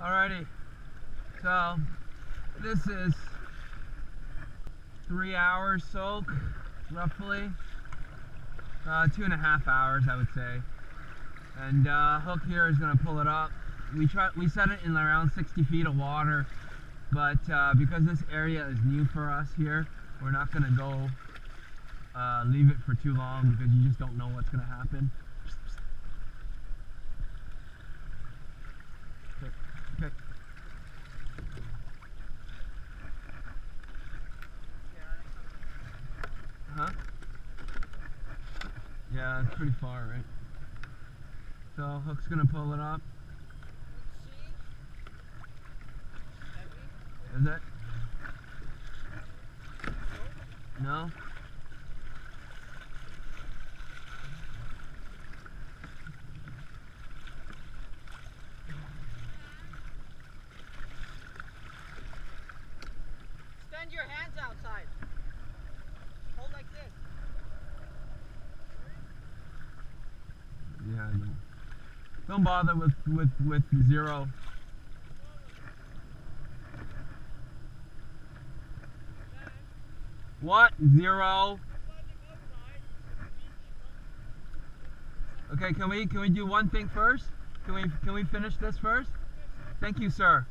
Alrighty, so this is 3 hours soak, roughly. 2.5 hours, I would say. And hook here is going to pull it up. We set it in around 60 feet of water, but because this area is new for us here, we're not going to go leave it for too long because you just don't know what's going to happen. Okay. Huh? Yeah, it's pretty far, right? So hook's gonna pull it up. Is it? No? Extend your hands outside. Hold like this. Yeah, I know. Don't bother with zero. What? Zero? Okay, can we do one thing first? Can we finish this first? Thank you, sir.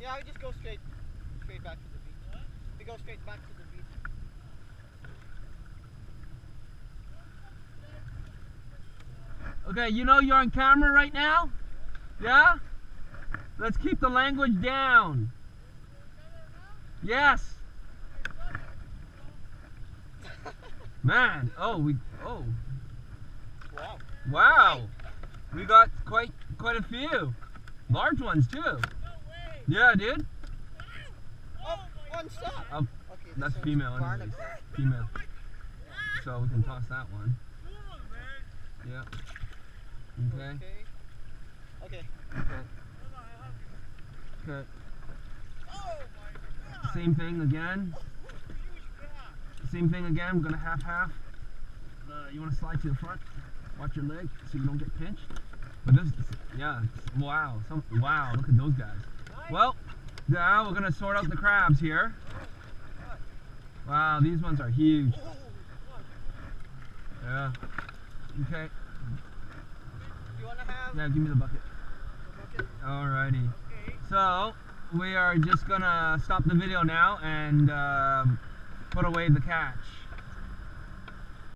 Yeah, I would just go straight back to the beach. We go straight back to the beach. Okay, you know you're on camera right now? Yeah? Let's keep the language down. Yes. Man, oh. Wow. Wow. We got quite a few. Large ones too. Yeah, dude. Oh, one stop. Okay, that's female anyways. Female. So we can toss that one. Yeah. Okay. Okay. Okay. Same thing again. Same thing again. I'm gonna half. You want to slide to the front? Watch your leg so you don't get pinched. But this, yeah. Wow. Wow. Look at those guys. Well, now we're gonna sort out the crabs here. Wow, these ones are huge. Yeah. Okay. You wanna have? Yeah, give me the bucket. Alrighty. So we are just gonna stop the video now and put away the catch.